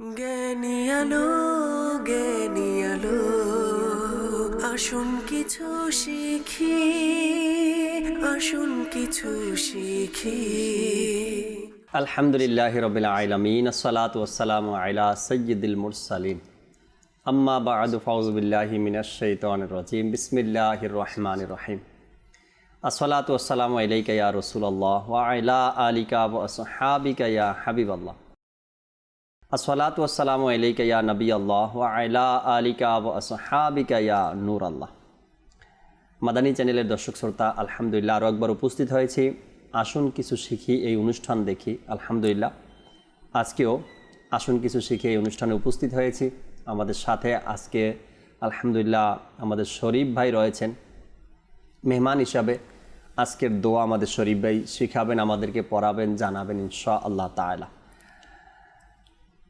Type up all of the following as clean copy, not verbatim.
জ্ঞানী আলো জ্ঞানী আলো আসুন কিছু শিখি আসুন কিছু শিখি। আলহামদুলিল্লাহি রাব্বিল আলামিন আসসালাতু ওয়াসসালামু আলা সাইয়্যিদিল মুরসালিন আম্মা বা'দু ফাউযু বিল্লাহি মিনাশ শাইতানির রাজীম বিসমিল্লাহির রহমানির রহিম আসসালাতু ওয়াসসালামু আলাইকা ইয়া রাসূলুল্লাহ ওয়া আলা আলিকা ওয়া আসহাবিকা ইয়া হাবিবাল্লাহ আসসালাতু ওয়াসসালামু আলাইকা ইয়া নবিয়াল্লাহ ওয়া আলা আলিকা ওয়া আসহাবিকা ইয়া নূরাল্লাহ। মাদানী চ্যানেলের দর্শক শ্রোতা, আলহামদুলিল্লাহ আরও একবার উপস্থিত হয়েছি আসুন কিছু শিখি এই অনুষ্ঠান দেখি। আলহামদুলিল্লাহ আজকেও আসুন কিছু শিখি এই অনুষ্ঠানে উপস্থিত হয়েছি। আমাদের সাথে আজকে আলহামদুলিল্লাহ আমাদের শরীফ ভাই রয়েছেন মেহমান হিসাবে। আজকের দোয়া আমাদের শরীফ ভাই শিখাবেন, আমাদেরকে পড়াবেন, জানাবেন ইনশাআল্লাহ তাআলা।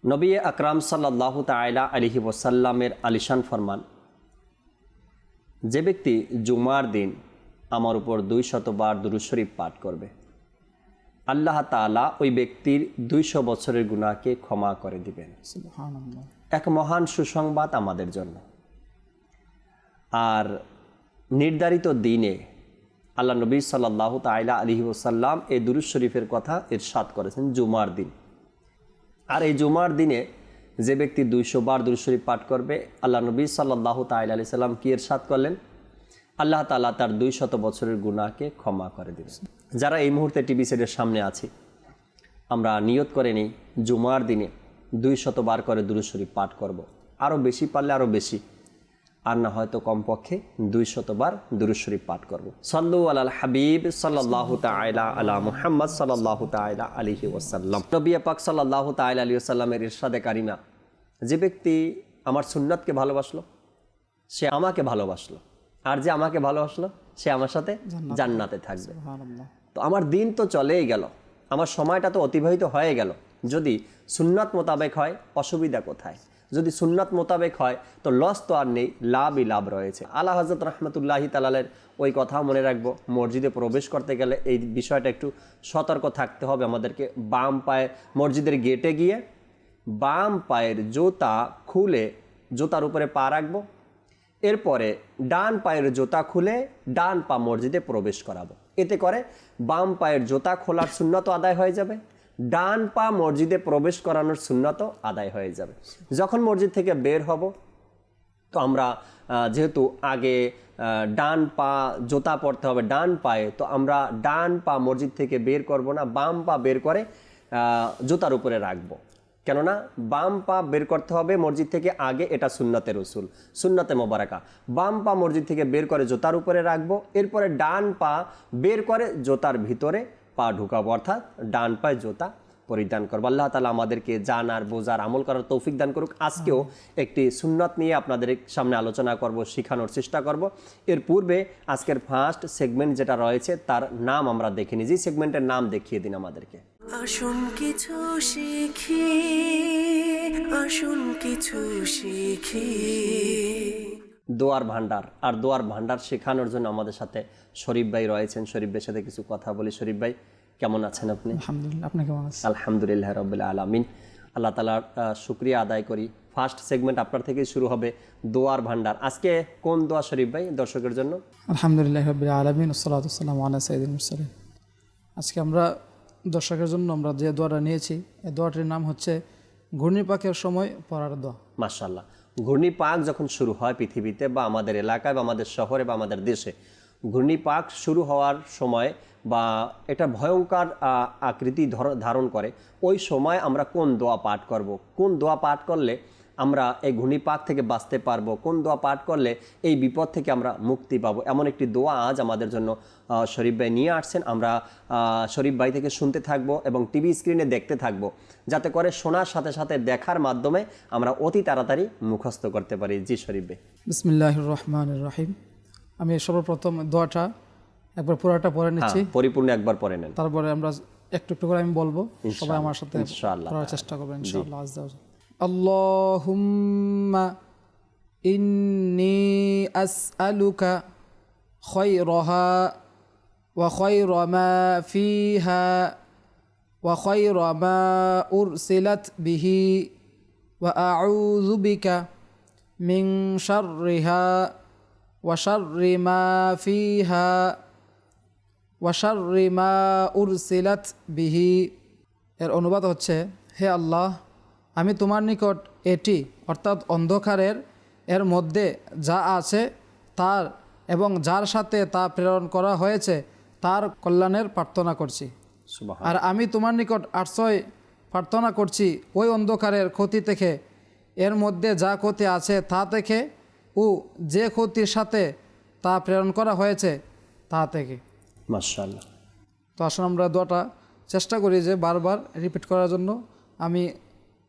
নবী আকরাম সাল্লাল্লাহু তাআলা আলাইহি ওয়াসাল্লামের আলিশান ফরমান, যে ব্যক্তি জুমার দিন আমার উপর 200 বার দুরূদ শরীফ পাঠ করবে, আল্লাহ তাআলা ওই ব্যক্তির 200 বছরের গুনাহকে ক্ষমা করে দিবেন। সুবহানাল্লাহ। এক মহান সুসংবাদ আমাদের জন্য। আর নির্ধারিত দিনে আল্লাহ নবী সাল্লাল্লাহু তাআলা আলাইহি ওয়াসাল্লাম এই দুরূদ শরীফের কথা ইরশাদ করেছেন জুমার দিন। আর এই জুমার দিনে যে ব্যক্তি 200 বার দুরূদ শরীফ পাঠ করবে, আল্লাহ নবী সাল্লাল্লাহু তাআলা আলাইহি সাল্লাম কি ইরশাদ করলেন? আল্লাহ তাআলা তার 200 বছরের গুনাহকে ক্ষমা করে দেবেন। যারা এই মুহূর্তে টিভি সেটের সামনে আছি, আমরা নিয়ত করে নিই জুমার দিনে 200 বার করে দুরূদ শরীফ পাঠ করব। আরও বেশি পারলে আরও বেশি, আর না হয়তো কমপক্ষে 200 বার দুরূদ শরীফ পাঠ করব। সাল্লু আলাল হাবিব সাল্লাল্লাহু তাআলা আলা মুহাম্মদ সাল্লাল্লাহু তাআলা আলাইহি ওয়াসাল্লাম। নবী পাক সাল্লাল্লাহু তাআলা আলাইহি ওয়াসাল্লামের ইরশাদে কারিমা, যে ব্যক্তি আমার সুন্নাতকে ভালোবাসলো সে আমাকে ভালোবাসলো, আর যে আমাকে ভালোবাসলো সে আমার সাথে জান্নাতে থাকবে। তো আমার দিন তো চলেই গেল, আমার সময়টা তো অতিবাহিত হয়ে গেল। যদি সুন্নাত মোতাবেক হয় অসুবিধা কোথায়? যদি সুন্নাত মোতাবেক হয় তো লস তো আর নেই, লাভই লাভ রয়েছে। আলা হযরত রাহমাতুল্লাহি তাআলার ওই কথা মনে রাখবো, মসজিদে প্রবেশ করতে গেলে এই বিষয়টা একটু সতর্ক থাকতে হবে আমাদেরকে। বাম পায়ে মসজিদের গেটে গিয়ে বাম পায়ের জুতা খুলে জুতার উপরে পা রাখবো, এরপরে ডান পায়ের জুতা খুলে ডান পা মসজিদে প্রবেশ করাবো। এতে করে বাম পায়ের জুতা খোলার সুন্নাত আদায় হয়ে যাবে, ডান পা মসজিদে প্রবেশ করানোর সুন্নাত আদায় হয়ে যাবে। যখন মসজিদ থেকে বের হব তো আমরা যেহেতু আগে ডান পা জুতা পরতে হবে ডান পায়ে, তো আমরা ডান পা মসজিদ থেকে বের করব না, বাম পা বের করে জুতার উপরে রাখবো। কেননা বাম পা বের করতে হবে মসজিদ থেকে আগে, এটা সুন্নাতে রসুল, সুন্নাতে মোবারকা। বাম পা মসজিদ থেকে বের করে জুতার উপরে রাখবো, এরপরে ডান পা বের করে জুতার ভিতরে পা ঢুকাবো, অর্থাৎ ডান পায়ে জুতা পরিধান করবো। আল্লাহ তাআলা আমাদেরকে জানার, বোঝার, আমল করার তৌফিক দান করুক। আজকেও একটি সুন্নাত নিয়ে আপনাদের সামনে আলোচনা করব, শেখানোর চেষ্টা করব। এর পূর্বে আজকের ফার্স্ট সেগমেন্ট যেটা রয়েছে তার নাম আমরা দেখে নিই। যে সেগমেন্টের নাম দেখিয়ে দিন আমাদেরকে। আসুন কিছু শিখি আসুন কিছু শিখি। দোয়ার ভান্ডার। আর দোয়ার ভান্ডার শেখানোর জন্য আমাদের সাথে শরীফ ভাই রয়েছেন। শরীফ ভাইয়ের সাথে কিছু কথা বলি। শরীফ ভাই কেমন আছেন আপনি? আলহামদুলিল্লাহ, আপনি কেমন আছেন? আলহামদুলিল্লাহ রাব্বিল আলামিন। আল্লাহ তাআলার শুকরিয়া আদায় করি। ফার্স্ট সেগমেন্ট আপনার থেকেই শুরু হবে, দোয়ার ভান্ডার। আজকে কোন দোয়া শরীফ ভাই দর্শকের জন্য? আলহামদুলিল্লাহ রাব্বিল আলামিন ওয়াসসালাতু ওয়াসসালামু আলা সাইয়্যিদিল মুরসালিন। আজকে আমরা দর্শকের জন্য আমরা যে দোয়াটা নিয়েছি, এই দোয়াটির নাম হচ্ছে ঘূর্ণিপাকের সময় পড়ার দোয়া। মাশাআল্লাহ। ঘূর্ণিপাক যখন শুরু হয় পৃথিবীতে বা আমাদের এলাকায় বা আমাদের শহরে বা আমাদের দেশে, ঘূর্ণিপাক শুরু হওয়ার সময় বা এটা ভয়ঙ্কর আকৃতি ধারণ করে, ওই সময় আমরা কোন দোয়া পাঠ করব, কোন দোয়া পাঠ করলে আমরা এই ঘূর্ণিপাক থেকে বাঁচতে পারবো, কোন দোয়া পাঠ করলে এই বিপদ থেকে আমরা মুক্তি পাবো, এমন একটি দোয়া আজ আমাদের জন্য শরীফ ভাই নিয়ে আসছেন। আমরা শরীফ ভাই থেকে শুনতে থাকবো এবং টিভি স্ক্রিনে দেখতে থাকবো, যাতে করে শোনার সাথে সাথে দেখার মাধ্যমে আমরা অতি তাড়াতাড়ি মুখস্থ করতে পারি। জি শরীফ ভাই। বিসমিল্লাহির রহমানির রহিম। আমি সর্বপ্রথম দোয়াটা একবার পুরোটা পড়ে নিচ্ছি, পরিপূর্ণ একবার পড়ে নেন, তারপরে আমরা একটু একটু করে আমি বলবো, সবাই আমার সাথে ইনশাআল্লাহ পড়ার চেষ্টা করবেন ইনশাআল্লাহ। আল্লাহুম্মা ইন্নী আসআলুকা খায়রাহা ওয়া খায়রা মা ফিহা ওয়া খায়রা মা উরসিলাত বিহি وأعوذ بك من شرها وشر ما فيها وشر ما أرسلت به। এর অনুবাদ হচ্ছে, হে আল্লাহ, আমি তোমার নিকট এটি অর্থাৎ অন্ধকারের এর মধ্যে যা আছে তার এবং যার সাথে তা প্রেরণ করা হয়েছে তার কল্যাণের প্রার্থনা করছি। সুবহান। আর আমি তোমার নিকট আশ্রয় প্রার্থনা করছি ওই অন্ধকারের ক্ষতি থেকে, এর মধ্যে যা ক্ষতি আছে তা থেকে ও যে ক্ষতির সাথে তা প্রেরণ করা হয়েছে তা থেকে। মাশাআল্লাহ। তো আসলে আমরা দোয়াটা চেষ্টা করি যে বারবার রিপিট করার জন্য। আমি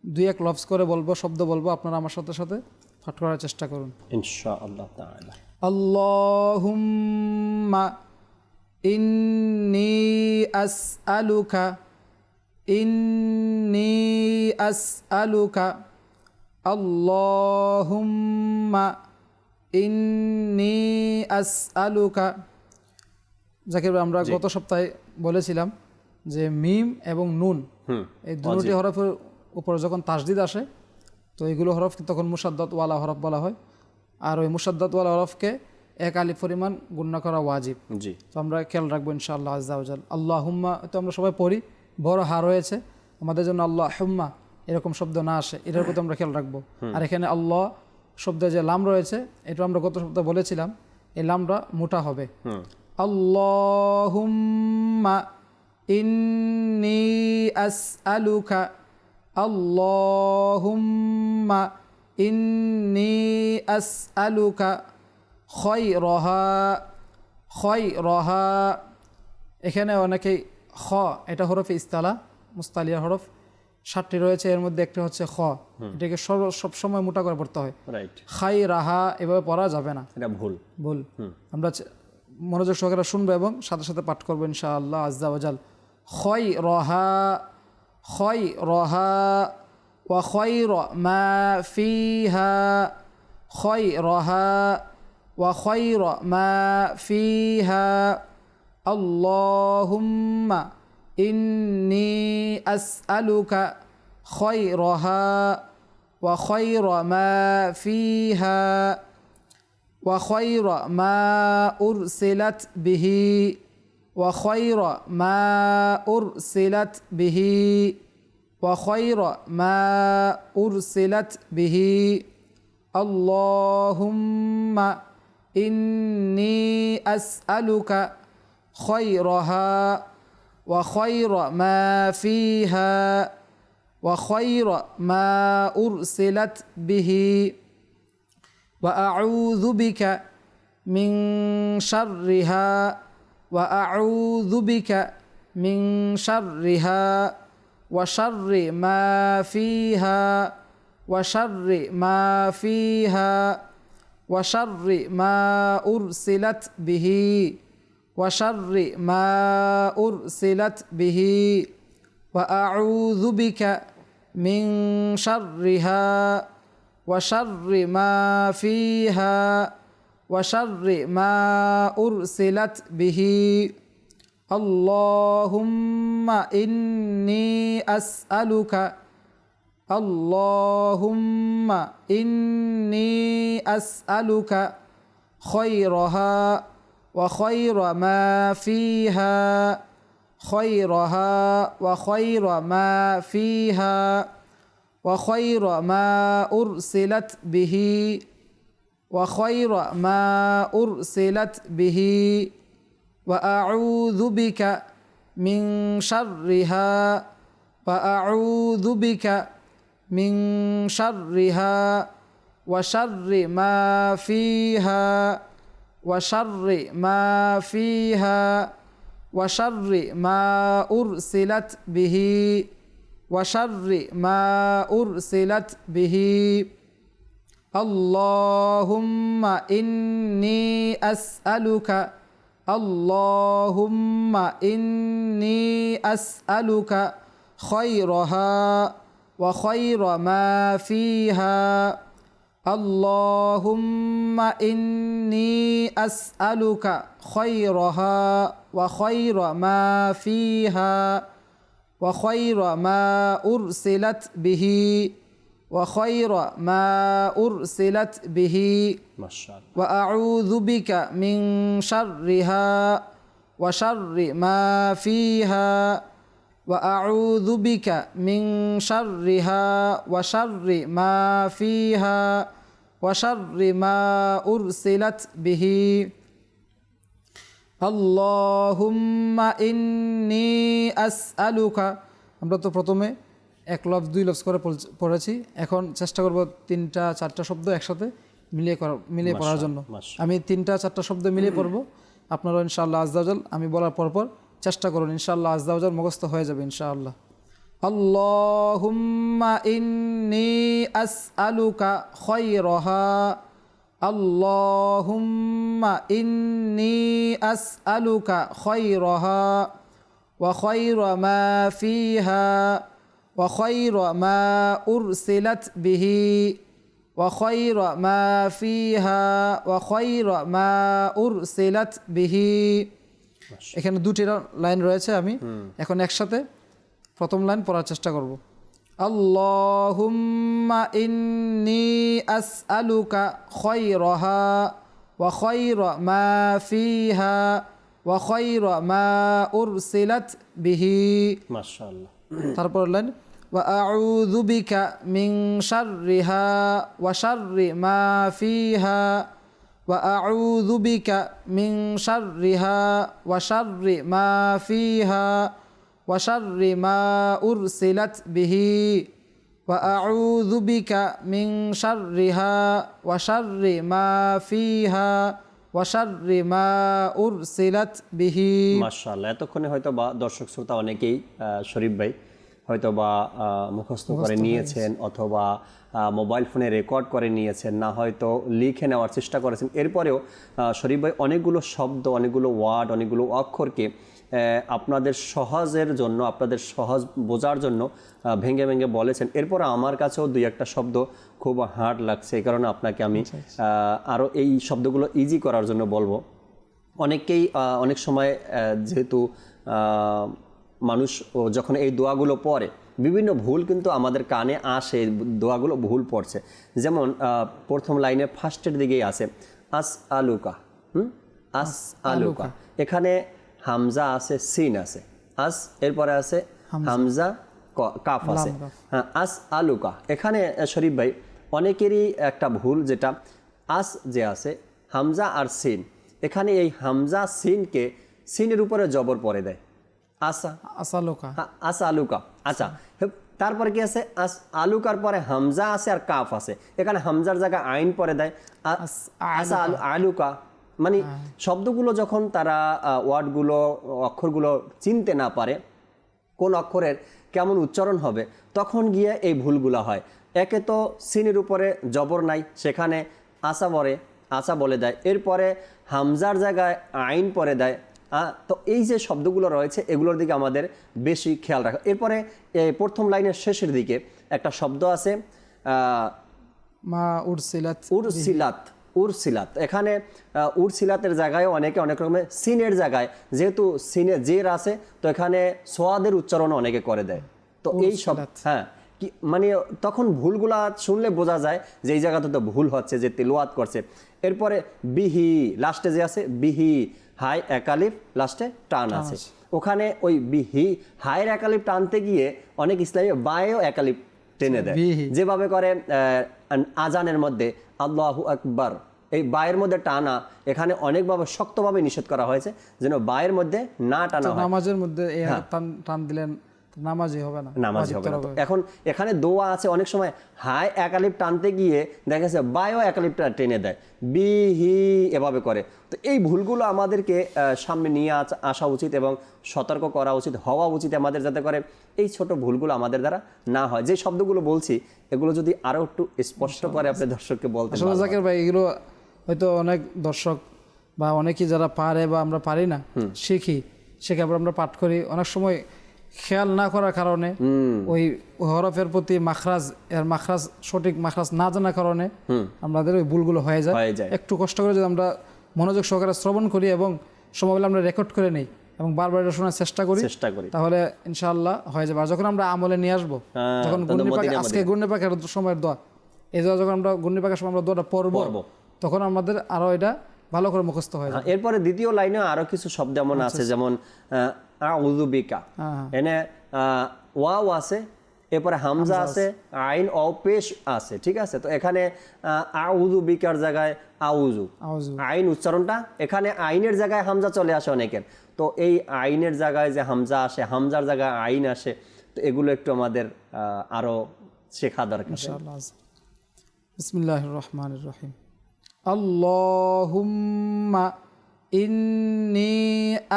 2-1 লফজ করে বলবো, শব্দ বলবো, আপনারা আমার সাথে সাথে পাঠ করার চেষ্টা করুন। ইনশাআল্লাহ তাআলা। আল্লাহুম্মা ইন্নী আসআলুকা আল্লাহুম্মা ইন্নী আসআলুকা। জাকির ভাই, আমরা গত সপ্তাহে বলেছিলাম যে মিম এবং নুন এই দুটি হরফের উপর যখন তাসদিদ আসে তো এইগুলো হরফকে তখন মুসাদ্দাতওয়ালা হরফ বলা হয়। আর ওই মুসাদ্দাতওয়ালা হরফকে 1 আলিফ পরিমাণ গুণনা করা ওয়াজিব। জি। তো আমরা খেয়াল রাখবো ইনশাআল্লাহ আজ্জা ওয়াজাল। আল্লাহুম্মা তো আমরা সবাই পড়ি, বড় হা রয়েছে, আমাদের জন্য আল্লাহুম্মা এরকম শব্দ না আসে, এটার প্রতি আমরা খেয়াল রাখবো। আর এখানে আল্লাহ শব্দে যে লাম রয়েছে এটা আমরা গত সপ্তাহে বলেছিলাম, এই লামটা মোটা হবে। আল্লাহুম্মা ইন্নী আসআলুকা আল্লাহুম্মা ইন্নী আসআলুকা খয়রাহা। এখানে অনেকেই খ, এটা হরফে ইস্তালা, মুস্তালিয়া হরফ 7টি রয়েছে, এর মধ্যে একটা হচ্ছে খ। এটাকে সবসময় মোটা করে পড়তে হয়। রাইট। খায়রাহা এভাবে পড়া যাবে না, এটা ভুল। আমরা মনোযোগ সহকারে শুনবো এবং সাথে সাথে পাঠ করবো ইনশাআল্লাহ আজ্জা ওয়াজাল। খয়রাহা ওয়া খয়রা মা ফিহা খয়রাহা ওয়া খয়রা মা ফিহা আল্লাহুম্মা ইন্নী আসআলুকা খয়রাহা ওয়া খয়রা মা ফিহা ওয়া খয়রা মা উরসিলাত বিহি ওয়া খয়রা মা উরসিলাত বিহি ওয়া খয়রা মা উরসিলাত বিহি আল্লাহুম্মা ইন্নী আসআলুকা খয়রাহা ওয়া খয়রা মা ফিহা ওয়া খয়রা মা উরসিলাত বিহি ওয়া আউযু বিকা মিন শাররিহা ওয়া আউযু বিকা মিন শাররিহা ওয়া শাররি মা ফিহা ওয়া শাররি মা ফিহা ওয়া শাররি মা উরসিলাত বিহি ওয়া শাররি মা উরসিলাত বিহি ওয়া আউযু বিকা মিন শাররিহা ওয়া শাররি মা ফিহা ওয়া শাররি মা উরসিলাত বিহি আল্লাহুম্মা ইন্নী আসআলুকা আল্লাহুম্মা ইন্নী আসআলুকা খয়রাহা ওয়া খয়রা মা ফিহা খয়রাহা ওয়া খয়রা মা ফিহা ওয়া খয়রা মা উরসিলাত বিহি ওয়া খয়রা মা উরসিলাত বিহি ওয়া আউযু বিকা মিন শাররিহা ওয়া আউযু বিকা মিন শাররিহা ওয়া শাররি মা ফিহা ওয়া শাররি মা ফিহা ওয়া শাররি মা উরসিলাত বিহি ওয়া শাররি মা উরসিলাত বিহি আল্লাহুম্মা ইন্নী আসআলুকা আল্লাহুম্মা ইন্নী আসআলুকা খয়রাহা ওয়া খয়রা মা ফিহা আল্লাহুম্মা ইন্নী আসআলুকা খয়রাহা ওয়া খয়রা মা ফিহা ওয়া খয়রা মা উরসিলাত বিহি وخير ما أرسلت به মাশাআল্লাহ। وأعوذ بك من شرها وشر ما فيها وأعوذ بك من شرها وشر ما فيها وشر ما أرسلت به اللهم إني أسألك। আমরা তো প্রথমে এক লফজ দুই লফজ করে পড়েছি, এখন চেষ্টা করব তিনটা চারটা শব্দ একসাথে মিলিয়ে পড়ার জন্য। আমি তিনটা চারটা শব্দ মিলিয়ে পড়বো, আপনারা ইনশাআল্লাহ আযযাওয়াজাল আমি বলার পরপর চেষ্টা করুন, ইনশাআল্লাহ আযযাওয়াজাল মুখস্থ হয়ে যাবে ইনশাআল্লাহ। আল্লাহুম্মা ইন্নী আসআলুকা খায়রাহা আল্লাহুম্মা ইন্নী আসআলুকা খায়রাহা ওয়া খায়রা মা ফিহা ওয়া খায়রা মা উরসিলাত বিহি ওয়া খায়রা মা ফিহা ওয়া খায়রা মা উরসিলাত বিহি। এখানে দুটি লাইন রয়েছে, আমি এখন একসাথে প্রথম লাইন পড়ার চেষ্টা করব। আল্লাহুম্মা ইন্নী আসআলুকা খায়রাহা ওয়া খায়রা মা ফিহা ওয়া খায়রা মা উরসিলাত বিহি। মাশাআল্লাহ। তারপর লাইন ওয়া আউযু বিকা মিন শাররিহা ওয়া শাররি মা ফিহা ওয়া আউযু বিকা মিন শাররিহা ওয়া শাররি মা ফিহা ওয়া শাররি মা উরসিলাত বিহি ওয়া আউযু বিকা মিন শাররিহা ওয়া শাররি মা ফিহা ওয়া শাররি মা উরসিলাত বিহি। মাশাআল্লাহ। এতক্ষণে হয়তো বা দর্শক শ্রোতা অনেকেই শরীফ ভাই হয়তো বা মুখস্থ করে নিয়েছেন, অথবা মোবাইল ফোনে রেকর্ড করে নিয়েছেন, না হয়তো লিখে নেওয়ার চেষ্টা করেছেন। এরপরেও শরীফ ভাই অনেকগুলো শব্দ, অনেকগুলো ওয়ার্ড, অনেকগুলো অক্ষরকে আপনাদের সহজের জন্য, আপনাদের সহজ বোঝার জন্য ভেঙে ভেঙে বলেছেন। এরপর আমার কাছেও দুই একটা শব্দ খুব হার্ড লাগছে, এই কারণে আপনাকে আমি আরও এই শব্দগুলো ইজি করার জন্য বলবো। অনেকেই অনেক সময় যেহেতু মানুষ যখন এই দোয়াগুলো পড়ে বিভিন্ন ভুল কিন্তু আমাদের কানে আসে, দোয়াগুলো ভুল পড়ছে। যেমন প্রথম লাইনের ফার্স্টের দিকেই আছে আস আলুকা, আস আলুকা, এখানে হামজা আছে, সিন আছে, আস এরপরে আছে হামজা কাফ আছে, হ্যাঁ আস আলুকা। এখানে শরীফ ভাই অনেকেরই একটা ভুল, যেটা আস যে আছে হামজা আর সিন, এখানে এই হামজা সিনকে সিনের উপরে জবর পরে দেয়, আসা আসালুকা, আসা আলুকা। আচ্ছা, তারপরে কি আছে আস আলুকার পরে হামজা আছে আর কাফ আছে, এখানে হামজার জায়গায় আইন পরে দেয় আসা আলুকা। মানে শব্দগুলো যখন তারা ওয়ার্ডগুলো অক্ষরগুলো চিনতে না পারে কোন অক্ষরের কেমন উচ্চারণ হবে, তখন গিয়ে এই ভুলগুলো হয়। একে তো সিনের উপরে জবর নাই, সেখানে আসা বলে দেয়, এরপরে হামজার জায়গায় আইন পরে দেয়। তো এই যে শব্দগুলো রয়েছে এগুলোর দিকে আমাদের বেশি খেয়াল রাখা। এরপরে প্রথম লাইনের শেষের দিকে একটা শব্দ আছে মা উরসিলাত, উরসিলাত, উরসিলাত। এখানে উরসিলাতের জায়গায় অনেকে অনেক রকমের সিনের জায়গায়, যেহেতু সিনে জের আছে তো এখানে সোয়াদের উচ্চারণ অনেকে করে দেয়। তো এই সব হ্যাঁ কি মানে তখন ভুলগুলা শুনলে বোঝা যায় যে এই জায়গাতে তো ভুল হচ্ছে, যে তেলাওয়াত করছে। এরপরে বিহি লাস্টে যে আছে বিহি, হাই একালিফ লাস্টে টান আছে, ওখানে ওই বিহি হায়ের একালিফ টানতে গিয়ে অনেক ইসলামী বায়েও একালিফ টেনে দেয়, যেভাবে করে আজানের মধ্যে আল্লাহু আকবার, এই বায়ের মধ্যে টানা এখানে অনেকভাবে শক্তভাবে নিষেধ করা হয়েছে, যেন বায়ের মধ্যে না টানা হয়। নামাজের মধ্যে টান দিলেন নামাজই হবে না, নামাজ হবে না। এখন এখানে দোয়া আছে, অনেক সময় হাই একালিফ টানতে গিয়ে দেখা যাচ্ছে বায়ও একালিফটা টেনে দেয়, বিহি এভাবে করে। তো এই ভুলগুলো আমাদেরকে সামনে নিয়ে আসা উচিত এবং সতর্ক করা উচিত, হওয়া উচিত আমাদের, যাতে করে এই ছোট ভুলগুলো আমাদের দ্বারা না হয়। যে শব্দগুলো বলছি এগুলো যদি আরো একটু স্পষ্ট করে আপনি দর্শককে বলতে। আসলে জাকির ভাই এগুলো হয়তো অনেক দর্শক বা অনেকেই যারা পারে বা আমরা পারি না শিখি, শেখার পর আমরা পাঠ করি, অনেক সময় খেয়াল না করার কারণে ওই হরফের প্রতি মাখরাজ, এর মাখরাজ সঠিক মাখরাজ না জানার কারণে আমাদের ওই ভুলগুলো হয়ে যায়। একটু কষ্ট করে যদি আমরা মনোযোগ সহকারে শ্রবণ করি এবং সময় আমরা রেকর্ড করে নেই, এবং বারবার এটা শোনার চেষ্টা করি তাহলে ইনশাআল্লাহ হয়ে যাবে। আর যখন আমরা আমলে নিয়ে আসবো, যখন ঘূর্ণি পাক, আজকে ঘূর্ণি পাকের সময়ের দোয়া, এই দোয়া যখন আমরা ঘূর্ণি পাকের সময় আমরা দোয়াটা পড়বো, তখন আমাদের আরো এটা ভালো করে মুখস্থ হয়ে যাবে। এরপরে দ্বিতীয় লাইনে আরো কিছু শব্দ এমন আছে, যেমন আউযু বিকা, এনে ওয়াও আছে, এরপরে হামজা আছে, আইন ও পেশ আছে, ঠিক আছে। তো এখানে আউযু বিকার জায়গায় আউযু, আইন উচ্চারণটা, এখানে আইনের জায়গায় হামজা চলে আসে অনেকের। তো এই আইনের জায়গায় যে হামজা আসে, হামজার জায়গায় আইন আসে, তো এগুলো একটু আমাদের আরো শেখা দরকার। ইনশাআল্লাহ। বিসমিল্লাহির রহমানির রহিম। আল্লাহুম্মা ইন্নী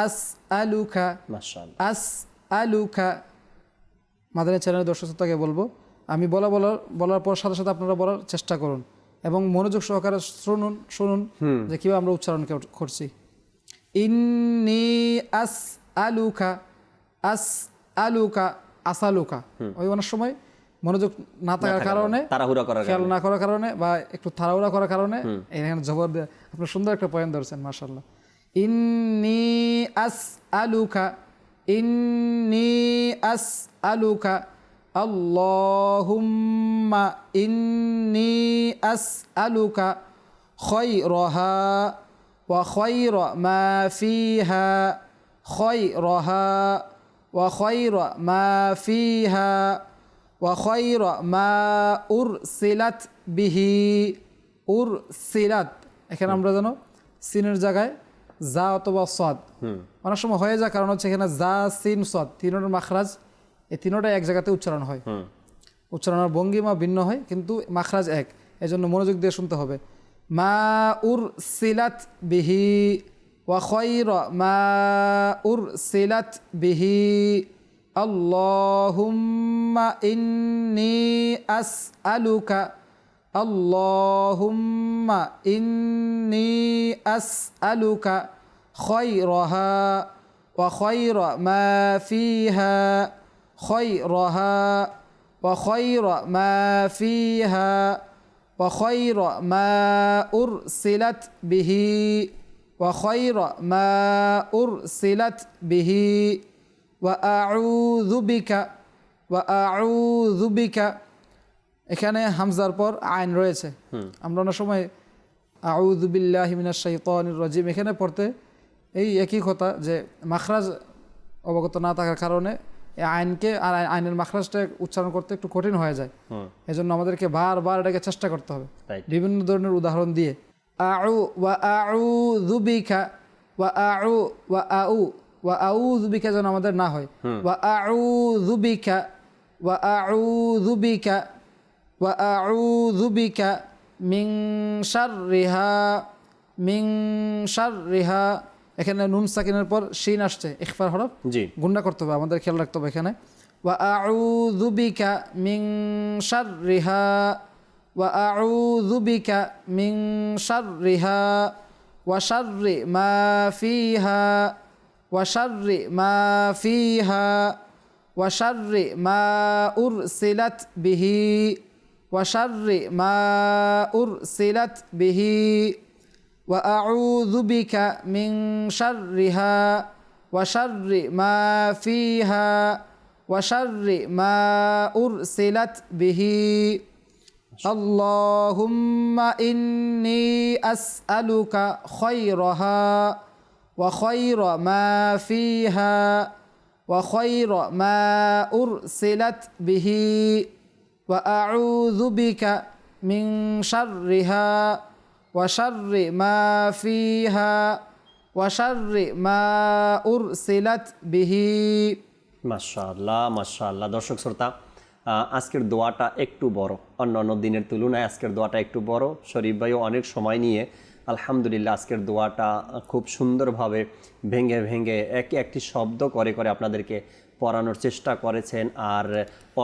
আসআলুকা, মাশাআল্লাহ, আসআলুকা। মাদানী চ্যানেলের দর্শক শ্রোতাকে বলবো, আমি বলার পর সাথে সাথে আপনারা বলার চেষ্টা করুন এবং মনোযোগ সহকারে শুনুন যে কীভাবে আমরা উচ্চারণ করছি। ইন্নী আসআলুকা, আসআলুকা, আসালুকা। ওই অনেক সময় মনোযোগ না থাকার কারণে, খেয়াল না করার কারণে বা একটু তাড়াহুড়া করার কারণে এখানে জবর দেয়। আপনি সুন্দর একটা পয়েন্ট ধরছেন, মাশাআল্লাহ। ইন্নী আসআলুকা, ইন্নী আসআলুকা, আল্লাহুম্মা ইন্নী আসআলুকা খায়রাহা ওয়া খায়রা মা ফিহা, খায়রাহা ওয়া খায়রা মা ফিহা ওয়া খায়রা মা উরসিলাত বিহি। উরসিলাত, এখানে আমরা জানো সিনের জায়গায় জা অথবা সদ অনেক সময় হয়ে যায়, কারণ হচ্ছে এখানে জা সিন সদ তিনোটার মাখরাজ, এই তিনোটাই এক জায়গাতে উচ্চারণ হয়, উচ্চারণের ভঙ্গিমা ভিন্ন হয় কিন্তু মাখরাজ এক, এজন্য মনোযোগ দিয়ে শুনতে হবে। মা উরসিলাত বিহি ওয়া খায়রা মা উরসিলাত বিহি, আল্লাহুম্মা ইন্নী আসআলুকা, আল্লাহুম্মা ইন্নী আসআলুকা খায়রাহা ওয়া খায়রা মা ফিহা, খায়রাহা ওয়া খায়রা মা ফিহা ওয়া খায়রা মা উরসিলাত বিহি, ওয়া খায়রা মা উরসিলাত বিহি, ওয়া আউযু বিকা, ওয়া আউযু বিকা। এখানে হামজার পর আইন রয়েছে। আমরা অনেক সময় আউযু বিল্লাহি মিনাশ শাইতানির রাজিম এখানে পড়তে এই একই কথা, যে মাখরাজ অবগত না থাকার কারণে এই আইনকে আর আইনের মাখরাজটা উচ্চারণ করতে একটু কঠিন হয়ে যায়। এজন্য আমাদেরকে বারবার এটাকে চেষ্টা করতে হবে বিভিন্ন ধরনের উদাহরণ দিয়ে। আউ ওয়া আউযু বিকা, ওয়া আউ ওয়া আউ ওয়া আউযু বিকা যেন আমাদের না হয়। ওয়া আউযু বিকা, ওয়া আউযু বিকা, ওয়া আউযু বিকা মিন শাররিহা, মিন শাররিহা। এখানে নুন সাকিনের পর শিন আসছে, ইখফার হরফ, গুণনা করতে হবে, আমাদের খেয়াল রাখতে হবে এখানে। ওয়া আউযু বিকা মিন শাররিহা, ওয়া আউযু বিকা মিন শাররিহা ওয়া শাররি মা ফিহা, ওয়া শাররি মা ফিহা ওয়া শাররি মা উরসিলাত বিহি, ওয়া শাররি মা উরসিলাত বিহি, ওয়া আউযু বিকা মিন শাররিহা ওয়া শাররি মা ফিহা ওয়া শাররি মা উরসিলাত বিহি। আল্লাহুম্মা ইন্নী আসআলুকা খায়রাহা ওয়া খায়রা মা ফিহা ওয়া খায়রা মা উরসিলাত বিহি, ওয়া আউযু বিকা মিন শাররিহা ওয়া শাররি মা ফিহা ওয়া শাররি মা উরসিলাত বিহি। মাশাআল্লাহ, মাশাআল্লাহ। দর্শক শ্রোতা, আজকের দোয়াটা একটু বড়, অন্যান্য দিনের তুলনায় আজকের দোয়াটা একটু বড়। শরীফ ভাইও অনেক সময় নিয়ে আলহামদুলিল্লাহ আজকের দোয়াটা খুব সুন্দরভাবে ভেঙে ভেঙে একটি শব্দ করে করে আপনাদেরকে পড়ানোর চেষ্টা করেছেন, আর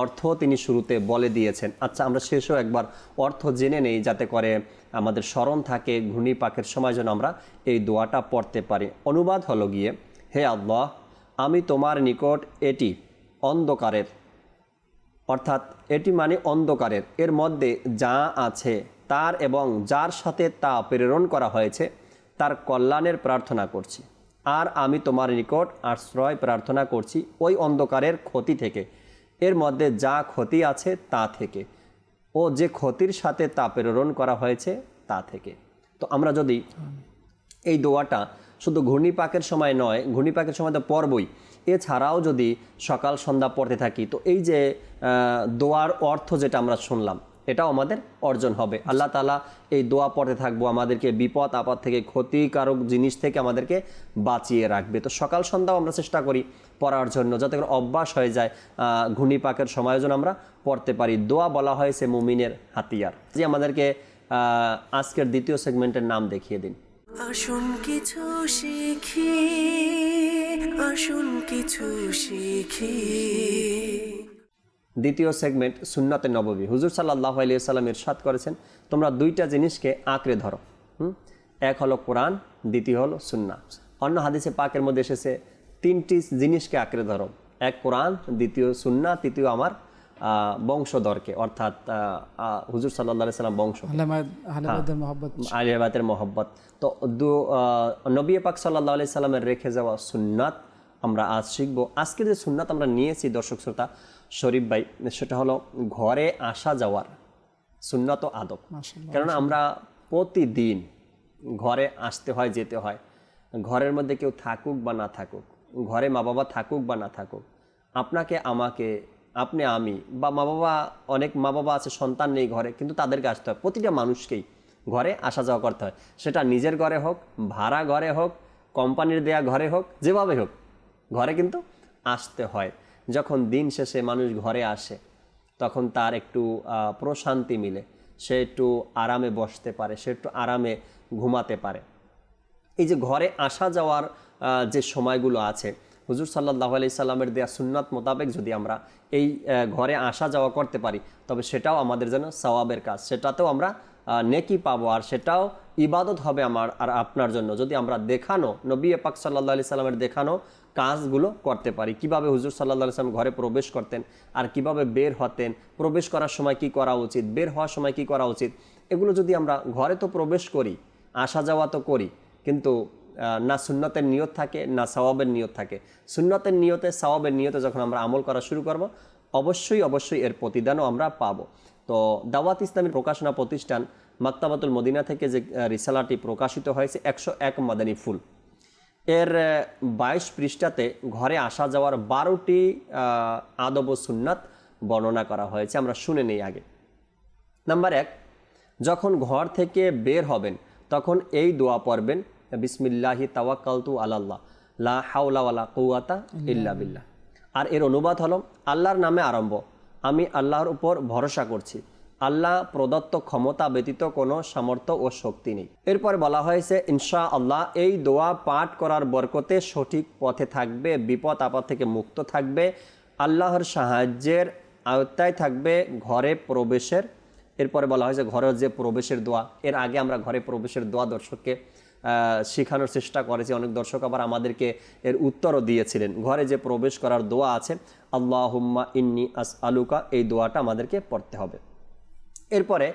অর্থ তিনি শুরুতে বলে দিয়েছেন। আচ্ছা, আমরা শেষেও একবার অর্থ জেনে নেই, যাতে করে আমাদের স্মরণ থাকে ঘূর্ণিপাকের সময় যেন আমরা এই দোয়াটা পড়তে পারি। অনুবাদ হলো গিয়ে, হে আল্লাহ, আমি তোমার নিকট এটি অন্ধকারের, অর্থাৎ এটি মানে অন্ধকারের, এর মধ্যে যা আছে তার এবং যার সাথে তা প্রেরণ করা হয়েছে তার কল্যাণের প্রার্থনা করছি। আর আমি তোমার নিকট আশ্রয় প্রার্থনা করছি ওই অন্ধকারের ক্ষতি থেকে, এর মধ্যে যা ক্ষতি আছে তা থেকে, ও যে ক্ষতির সাথে তা প্রেরণ করা হয়েছে তা থেকে। তো আমরা যদি এই দোয়াটা শুধু ঘূর্ণিপাকের সময় নয়, ঘূর্ণিপাকের সময় তো পড়বই, এছাড়াও যদি সকাল সন্ধ্যা পড়তে থাকি, তো এই যে দোয়ার অর্থ যেটা আমরা শুনলাম, এটাও আমাদের অর্জন হবে। আল্লাহ তাআলা এই দোয়া পড়তে থাকবো, আমাদেরকে বিপদ আপদ থেকে, ক্ষতিকারক জিনিস থেকে আমাদেরকে বাঁচিয়ে রাখবে। তো সকাল সন্ধ্যাও আমরা চেষ্টা করি পড়ার জন্য, যাতে করে অভ্যাস হয়ে যায়, ঘূর্ণিপাকের সময় যেন আমরা পড়তে পারি। দোয়া বলা হয়েছে মুমিনের হাতিয়ার। যে আমাদেরকে আজকের দ্বিতীয় সেগমেন্টের নাম দেখিয়ে দিন। আসুন কিছু শিখি, আসুন কিছু শিখি। দ্বিতীয় সেগমেন্ট সুন্নাতে নববী। হুজুর সাল্লাল্লাহু আলাইহি ওয়াসাল্লাম ইরশাদ করেছেন, তোমরা দুইটা জিনিসকে আঁকড়ে ধরো। এক হলো কোরআন, দ্বিতীয় হলো সুন্নাহ। অন্য হাদিসে পাকের মধ্যে এসেছে তিনটি জিনিসকে আঁকড়ে ধরো, এক কোরআন, দ্বিতীয় সুন্নাহ, তৃতীয় আমার বংশধরকে, অর্থাৎ হুজুর সাল্লাল্লাহু আলাইহি ওয়াসাল্লাম বংশ, আহলে বাইতের মহব্বত। তো নবী পাক সাল্লাল্লাহু আলাইহি সাল্লামের রেখে যাওয়া সুন্নাত আমরা আজ শিখবো। আজকে যে সুন্নাত আমরা নিয়েছি দর্শক শ্রোতা শরীফ ভাই, সেটা হলো ঘরে আসা যাওয়ার সুন্নাত ও আদব। কেননা আমরা প্রতিদিন ঘরে আসতে হয়, যেতে হয়। ঘরের মধ্যে কেউ থাকুক বা না থাকুক, ঘরে মা বাবা থাকুক বা না থাকুক, আপনাকে, আমাকে, আপনি, আমি বা মা বাবা, অনেক মা বাবা আছে সন্তান নেই ঘরে, কিন্তু তাদেরকে আসতে হয়। প্রতিটা মানুষকেই ঘরে আসা যাওয়া করতে হয়, সেটা নিজের ঘরে হোক, ভাড়া ঘরে হোক, কোম্পানির দেয়া ঘরে হোক, যেভাবে হোক ঘরে কিন্তু আসতে হয়। যখন দিন শেষে মানুষ ঘরে আসে, তখন তার একটু প্রশান্তি মিলে, সে একটু আরামে বসতে পারে, সে একটু আরামে ঘুমাতে পারে। এই যে ঘরে আসা যাওয়ার যে সময়গুলো আছে, হুজুর সাল্লাল্লাহু আলাইহি সাল্লামের দেয়া সুন্নাত মোতাবেক যদি আমরা এই ঘরে আসা যাওয়া করতে পারি, তবে সেটাও আমাদের জন্য সওয়াবের কাজ, সেটাতেও আমরা নেকি পাবো, আর সেটাও ইবাদত হবে আমার আর আপনার জন্য, যদি আমরা দেখানো নবী পাক সাল্লাল্লাহু আলাইহি সাল্লামের দেখানো কাজগুলো করতে পারি। কিভাবে হুজুর সাল্লাল্লাহু আলাইহি সাল্লাম ঘরে প্রবেশ করতেন, আর কিভাবে বের হতেন, প্রবেশ করার সময় কি করা উচিত, বের হওয়ার সময় কি করা উচিত, এগুলো যদি আমরা ঘরে তো প্রবেশ করি, আসা যাওয়া তো করি, কিন্তু না সুন্নতের নিয়ত থাকে, না সওয়াবের নিয়ত থাকে। সুন্নতের নিয়তে, সওয়াবের নিয়তে যখন আমরা আমল করা শুরু করব, অবশ্যই এর প্রতিদানও আমরা পাবো। তো দাওয়াত ইসলামী প্রকাশনা প্রতিষ্ঠান মাকতাবাতুল মদিনা থেকে যে রিসালাটি প্রকাশিত হয়েছে 101 মাদানী ফুল, এর 22 পৃষ্ঠাতে ঘরে আসা যাওয়ার 12টি আদব ও সুন্নাত বর্ণনা করা হয়েছে। আমরা শুনে নেই আগে। নাম্বার 1, যখন ঘর থেকে বের হবেন তখন এই দোয়া পড়বেন, বিসমিল্লাহি তাওয়াক্কালতু আলাল্লাহ লা হাওলা ওয়ালা কুওয়াতা ইল্লা বিল্লাহ। আর এর অনুবাদ হলো, আল্লাহর নামে আরম্ভ, আমি আল্লাহর উপর ভরসা করছি, আল্লাহ প্রদত্ত ক্ষমতা ব্যতীত কোনো সামর্থ্য ও শক্তি নেই। এরপরে বলা হয়েছে, ইনশাআল্লাহ এই দোয়া পাঠ করার বরকতে সঠিক পথে থাকবে, বিপদ আপদ থেকে মুক্ত থাকবে, আল্লাহর সাহায্যের আওতায় থাকবে ঘরে প্রবেশের। এরপরে বলা হয়েছে ঘরের যে প্রবেশের দোয়া। এর আগে আমরা ঘরে প্রবেশের দোয়া দর্শককে শেখানোর চেষ্টা করেছি, অনেক দর্শক আবার আমাদেরকে এর উত্তরও দিয়েছিলেন। ঘরে যে প্রবেশ করার দোয়া আছে, আল্লাহুম্মা ইন্নী আসআলুকা, এই দোয়াটা আমাদেরকে পড়তে হবে। এরপরে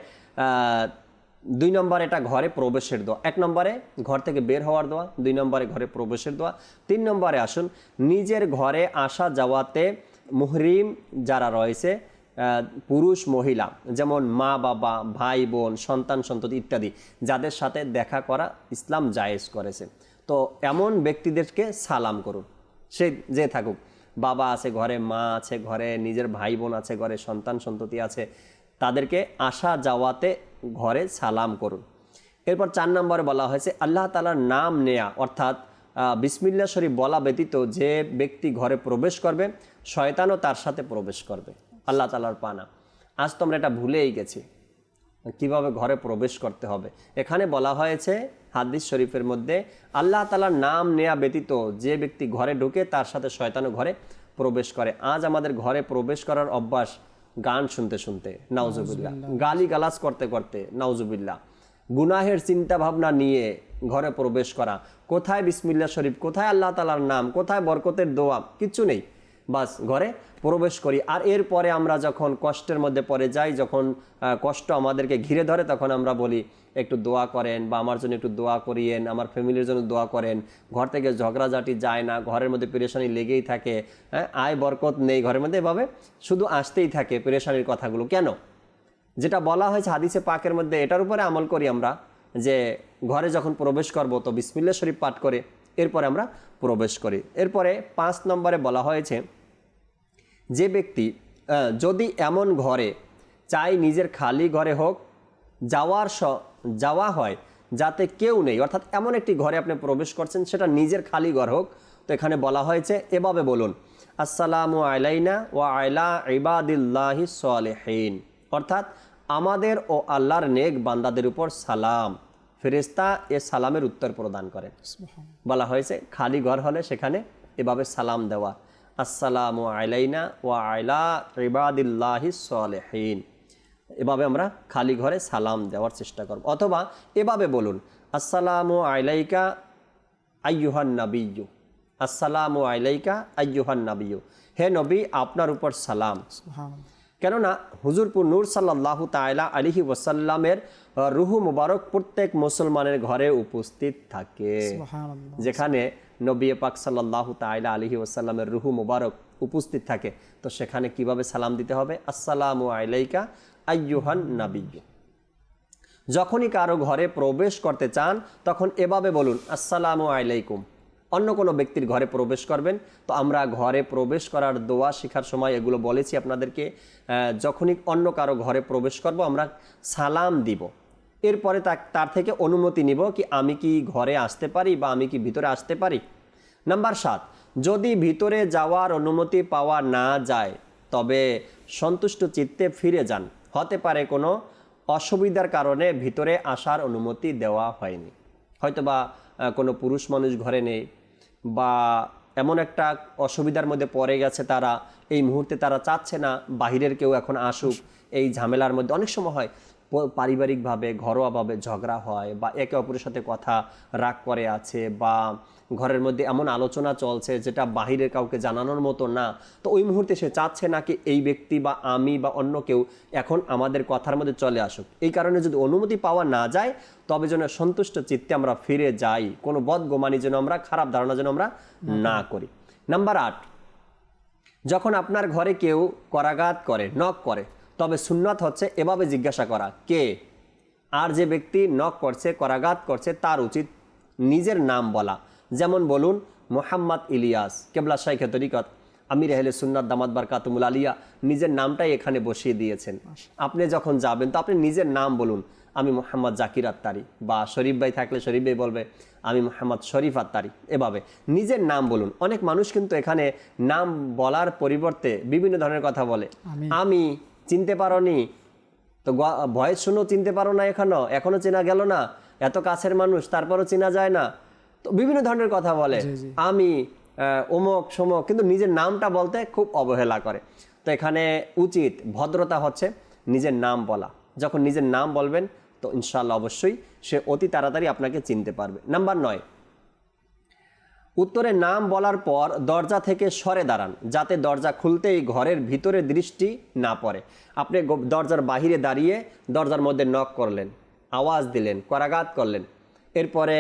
2 নম্বরে এটা ঘরে প্রবেশের দোয়া। 1 নম্বরে ঘর থেকে বের হওয়ার দোয়া, 2 নম্বরে ঘরে প্রবেশের দোয়া, 3 নম্বরে আসুন নিজের ঘরে আসা যাওয়াতে মুহরিম যারা রয়েছে, পুরুষ মহিলা, যেমন মা বাবা, ভাই বোন, সন্তান সন্ততি ইত্যাদি, যাদের সাথে দেখা করা ইসলাম জায়েজ করেছে, তো এমন ব্যক্তিদেরকে সালাম করুন। সে যে থাকুক, বাবা আছে ঘরে, মা আছে ঘরে, নিজের ভাই বোন আছে ঘরে, সন্তান সন্ততি আছে, তাদেরকে আসা যাওয়াতে ঘরে সালাম করুন। এরপর 4 নম্বরে বলা হয়েছে আল্লাহ তাআলার নাম নেয়া, অর্থাৎ বিসমিল্লাহ শরীফ বলা ব্যতীত যে ব্যক্তি ঘরে প্রবেশ করবে, শয়তানও তার সাথে প্রবেশ করবে। আল্লাহ তাআলার পানা। আজ তো আমরা এটা ভুলেই গেছি কিভাবে ঘরে প্রবেশ করতে হবে। এখানে বলা হয়েছে হাদিস শরীফের মধ্যে, আল্লাহ তাআলার নাম নেয়া ব্যতীত যে ব্যক্তি ঘরে ঢুকে, তার সাথে শয়তানও ঘরে প্রবেশ করে। আজ আমাদের ঘরে প্রবেশ করার অভ্যাস গান শুনতে শুনতে, নাউজুবিল্লাহ, গালি গালাজ করতে করতে, নাউজুবিল্লাহ, গুনাহের চিন্তা ভাবনা নিয়ে ঘরে প্রবেশ করা। কোথায় বিসমিল্লাহ শরীফ, কোথায় আল্লাহ তাআলার নাম, কোথায় বরকতের দোয়া, কিচ্ছু নেই। বাস ঘরে প্রবেশ করি। আর এরপরে আমরা যখন কষ্টের মধ্যে পড়ে যাই, যখন কষ্ট আমাদেরকে ঘিরে ধরে, তখন আমরা বলি একটু দোয়া করেন বা আমার জন্য একটু দোয়া করিয়েন, আমার ফ্যামিলির জন্য দোয়া করেন। ঘর থেকে ঝগড়াঝাটি যায় না, ঘরের মধ্যে পেরেশানি লেগেই থাকে, হ্যাঁ, আয় বরকত নেই ঘরের মধ্যে, এভাবে শুধু আসতেই থাকে পেরেশানির কথাগুলো। কেন? যেটা বলা হয়েছে হাদিসে পাকের মধ্যে, এটার উপরে আমল করি আমরা, যে ঘরে যখন প্রবেশ করব তো বিসমিল্লাহ শরীফ পাঠ করে এরপরে আমরা প্রবেশ করি। এরপরে 5 নম্বরে বলা হয়েছে, যে ব্যক্তি যদি এমন ঘরে চাই নিজের খালি ঘরে হোক, যাওয়া হয় যাতে কেউ নেই, অর্থাৎ এমন একটি ঘরে আপনি প্রবেশ করছেন সেটা নিজের খালি ঘর হোক, তো এখানে বলা হয়েছে এভাবে বলুন, আসসালামু আলাইনা ওয়া আলা ইবাদিল্লাহি সালিহিন, অর্থাৎ আমাদের ও আল্লাহর নেক বান্দাদের উপর সালাম। ফেরেশতা এ সালামের উত্তর প্রদান করেন। বলা হয়েছে খালি ঘর হলে সেখানে এভাবে সালাম দেওয়া, আসসালামু আলাইনা ওয়া আলা ইবাদিল্লাহি সালিহিন। এভাবে আমরা খালি ঘরে সালাম দেওয়ার চেষ্টা করব। অথবা এভাবে বলুন, আসসালামু আলাইকা আইয়ুহান নাবিয়্যু, আসসালামু আলাইকা আইয়ুহান নাবিয়্যু, হে নবী আপনার উপর সালাম। কেননা হুজুরপুর নূর সাল্লাল্লাহু তাআলা আলাইহি ওয়াসাল্লামের রুহু মুবারক প্রত্যেক মুসলমানের ঘরে উপস্থিত থাকে। যেখানে নবী পাক সাল্লাল্লাহু তাআলা আলাইহি ওয়াসাল্লামের রুহু মুবারক উপস্থিত থাকে, তো সেখানে কিভাবে সালাম দিতে হবে? আসসালামু আলাইকা আইয়ুহান নাবিয়্যু। যখনই কারো ঘরে প্রবেশ করতে চান তখন এভাবে বলুন, আসসালামু আলাইকুম। অন্য কোনো ব্যক্তির ঘরে প্রবেশ করবেন, তো আমরা ঘরে প্রবেশ করার দোয়া শেখার সময় এগুলো বলেছি আপনাদেরকে। যখনই অন্য কারো ঘরে প্রবেশ করব আমরা সালাম দিব, এরপরে তার থেকে অনুমতি নিব কি আমি কি ঘরে আসতে পারি বা আমি কি ভিতরে আসতে পারি। নাম্বার 7, যদি ভিতরে যাওয়ার অনুমতি পাওয়া না যায় তবে সন্তুষ্ট চিত্তে ফিরে যান। হতে পারে কোনো অসুবিধার কারণে ভিতরে আসার অনুমতি দেওয়া হয়নি, হয়তোবা কোনো পুরুষ মানুষ ঘরে নেই বা এমন একটা অসুবিধার মধ্যে পড়ে গেছে তারা, এই মুহূর্তে তারা চাচ্ছে না বাহিরের কেউ এখন আসুক। এই ঝামেলার মধ্যে অনেক সময় হয় পারিবারিকভাবে ঘরোয়াভাবে ঝগড়া হয় বা একে অপরের সাথে কথা রাগ করে আছে বা ঘরের মধ্যে এমন আলোচনা চলছে যেটা বাহিরের কাউকে জানানোর মতো না, তো ওই মুহূর্তে সে চাচ্ছে না কি এই ব্যক্তি বা আমি বা অন্য কেউ এখন আমাদের কথার মধ্যে চলে আসুক। এই কারণে যদি অনুমতি পাওয়া না যায় তবে যেন সন্তুষ্ট চিত্তে আমরা ফিরে যাই, কোনো বদগোমানি যেন আমরা, খারাপ ধারণা যেন আমরা না করি। নাম্বার 8, যখন আপনার ঘরে কেউ করাঘাত করে, নক করে, তবে সুন্নাত হচ্ছে এভাবে জিজ্ঞাসা করা কে। আর যে ব্যক্তি নক করছে, করাঘাত করছে, তার উচিত নিজের নাম বলা। যেমন বলুন, মোহাম্মদ ইলিয়াস, কেবলা শাইখে তরিকত আমির আহলে সুন্নাত দামাত বারকাতুহুল আলিয়া, নিজের নামটাই এখানে বসিয়ে দিয়েছেন। আপনি যখন যাবেন তো আপনি নিজের নাম বলুন, আমি মোহাম্মদ জাকির আত্তারি, বা শরীফ ভাই থাকলে শরীফ ভাই বলবে আমি মোহাম্মদ শরীফ আত্তারি, এভাবে নিজের নাম বলুন। অনেক মানুষ কিন্তু এখানে নাম বলার পরিবর্তে বিভিন্ন ধরনের কথা বলে, আমি, চিনতে পারোনি, তো ভয়েস শুনো চিনতে পারো না, এখনো চেনা গেল না, এত কাছের মানুষ তারপরও চেনা যায় না, তো বিভিন্ন ধরনের কথা বলে, আমি অমুক সমক, কিন্তু নিজের নামটা বলতে খুব অবহেলা করে। তো এখানে উচিত ভদ্রতা হচ্ছে নিজের নাম বলা। যখন নিজের নাম বলবেন তো ইনশাআল্লাহ অবশ্যই সে অতি তাড়াতাড়ি আপনাকে চিনতে পারবে। নাম্বার 9, উত্তরে নাম বলার পর দরজা থেকে সরে দাঁড়ান, যাতে দরজা খুলতেই ঘরের ভিতরে দৃষ্টি না পড়ে। আপনি দরজার বাহিরে দাঁড়িয়ে দরজার মধ্যে নক করলেন, আওয়াজ দিলেন, করাঘাত করলেন, এরপরে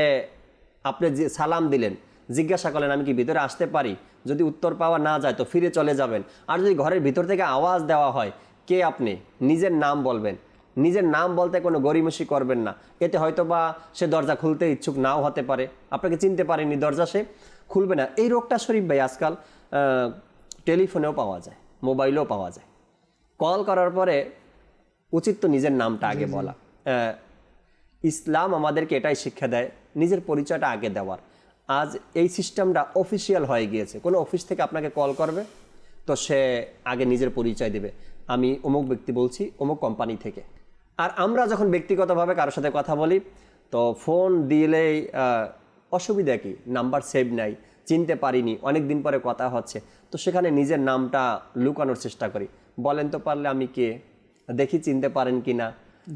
আপনি যে সালাম দিলেন, জিজ্ঞাসা করলেন আমি কি ভিতরে আসতে পারি, যদি উত্তর পাওয়া না যায় তো ফিরে চলে যাবেন। আর যদি ঘরের ভিতর থেকে আওয়াজ দেওয়া হয় কে আপনি, নিজের নাম বলবেন। নিজের নাম বলতে কোনো গরিমসি করবেন না, এতে হয়তো বা সে দরজা খুলতে ইচ্ছুক নাও হতে পারে, আপনাকে চিনতে পারেনি, দরজা সে খুলবে না। এই রোগটা শরীফ ভাই আজকাল টেলিফোনেও পাওয়া যায়, মোবাইলেও পাওয়া যায়। কল করার পরে উচিত তো নিজের নামটা আগে বলা। ইসলাম আমাদেরকে এটাই শিক্ষা দেয়, নিজের পরিচয়টা আগে দেওয়ার। আজ এই সিস্টেমটা অফিসিয়াল হয়ে গিয়েছে, কোনো অফিস থেকে আপনাকে কল করবে তো সে আগে নিজের পরিচয় দেবে, আমি অমুক ব্যক্তি বলছি অমুক কোম্পানি থেকে। আর আমরা যখন ব্যক্তিগতভাবে কারোর সাথে কথা বলি তো ফোন দিলেই অসুবিধা কি, নাম্বার সেভ নাই, চিনতে পারিনি, অনেক দিন পরে কথা হচ্ছে, তো সেখানে নিজের নামটা লুকানোর চেষ্টা করি। বলেন তো পারলে আমি কে, দেখি চিনতে পারেন কি না।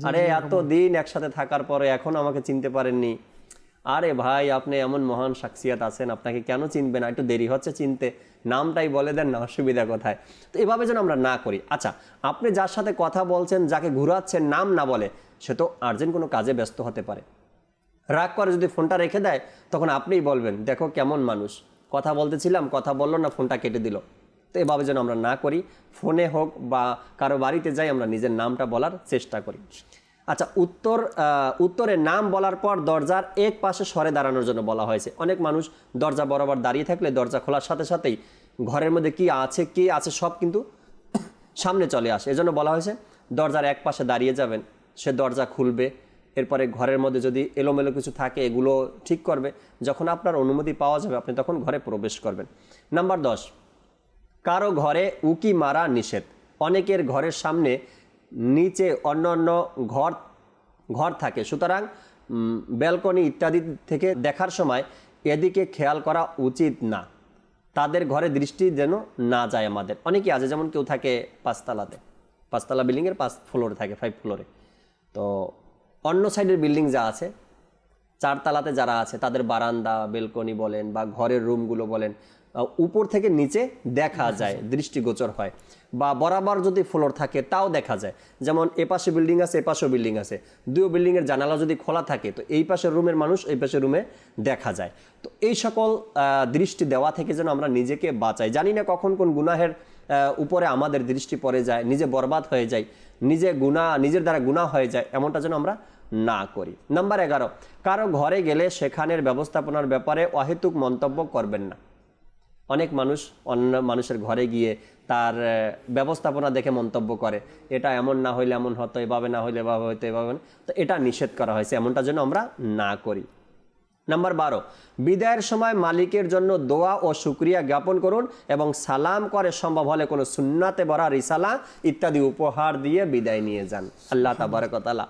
আরে এত দিন একসাথে থাকার পরে এখন আমাকে চিনতে পারেননি, আরে ভাই, আপনি এমন মহান শাখসিয়াত আছেন, আপনাকে কেন চিনবে না, একটু দেরি হচ্ছে চিনতে, নামটাই বলে দেন না, অসুবিধা কোথায়। তো এভাবে যেন আমরা না করি। আচ্ছা, আপনি যার সাথে কথা বলছেন, যাকে ঘুরাচ্ছেন, নাম না বলে, সে তো আর্জেন্ট কোনো কাজে ব্যস্ত হতে পারে। রাগ করে যদি ফোনটা রেখে দেয়, তখন আপনিই বলবেন, দেখো কেমন মানুষ, কথা বলতেছিলাম, কথা বললো না, ফোনটা কেটে দিল। তো এভাবে যেন আমরা না করি। ফোনে হোক বা কারো বাড়িতে যাই, আমরা নিজের নামটা বলার চেষ্টা করি। আচ্ছা, উত্তরে নাম বলার পর দরজার এক পাশে সরে দাঁড়ানোর জন্য বলা হয়েছে। অনেক মানুষ দরজা বরাবর দাঁড়িয়ে থাকলে দরজা খোলার সাথে সাথেই ঘরের মধ্যে কে আছে সব কিন্তু সামনে চলে আসে। এজন্য বলা হয়েছে দরজার এক পাশে দাঁড়িয়ে যাবেন, সে দরজা খুলবে, এরপরে ঘরের মধ্যে যদি এলোমেলো কিছু থাকে এগুলো ঠিক করবে। যখন আপনার অনুমতি পাওয়া যাবে, আপনি তখন ঘরে প্রবেশ করবেন। নাম্বার 10, কারো ঘরে উকি মারা নিষেধ। অনেকের ঘরের সামনে নিচে অন্য ঘর থাকে, সুতরাং ব্যালকনি ইত্যাদি থেকে দেখার সময় এদিকে খেয়াল করা উচিত না। তাদের ঘরে দৃষ্টি যেন না যায় আমাদের। অনেকেই আছে, যেমন কেউ থাকে 5তলা বিল্ডিংয়ের 5 ফ্লোরে থাকে, 5 ফ্লোরে। তো অন্য সাইডের বিল্ডিং যা আছে, 4 তলাতে যারা আছে, তাদের বারান্দা, বেলকনি বলেন বা ঘরের রুমগুলো বলেন, উপর থেকে নিচে দেখা যায়, দৃষ্টিগোচর হয়। বা বরাবর যদি ফ্লোর থাকে তাও দেখা যায়। যেমন এপাশে বিল্ডিং আছে, এপাশেও বিল্ডিং আছে, দুই বিল্ডিংয়ের জানালা যদি খোলা থাকে, তো এই পাশের রুমের মানুষ এই পাশের রুমে দেখা যায়। তো এই সকল দৃষ্টি দেওয়া থেকে যেন আমরা নিজেকে বাঁচাই। জানি না কখন কোন গুনাহের উপরে আমাদের দৃষ্টি পড়ে যায়, নিজে বরবাদ হয়ে যায়, নিজের দ্বারা গুনাহ হয়ে যায়, এমনটা যেন আমরা না করি। নাম্বার 11, কারো ঘরে গেলে সেখানের ব্যবস্থাপনার ব্যাপারে অহেতুক মন্তব্য করবেন না। অনেক মানুষ অন্য মানুষের ঘরে গিয়ে তার ব্যবস্থাপনা দেখে মন্তব্য করে, এটা এমন না হইলে এমন হতো, এভাবে না হইলে এভাবে হইতো, এভাবে। তো এটা নিষেধ করা হয়েছে, এমনটা যেন আমরা না করি। নাম্বার 12, বিদায়ের সময় মালিকের জন্য দোয়া ও শুকরিয়া জ্ঞাপন করুন এবং সালাম করে সম্ভব হলে কোনো সুন্নাতে ভরা রিসালা ইত্যাদি উপহার দিয়ে বিদায় নিয়ে যান। আল্লাহ তাবারক ওয়া তাআলা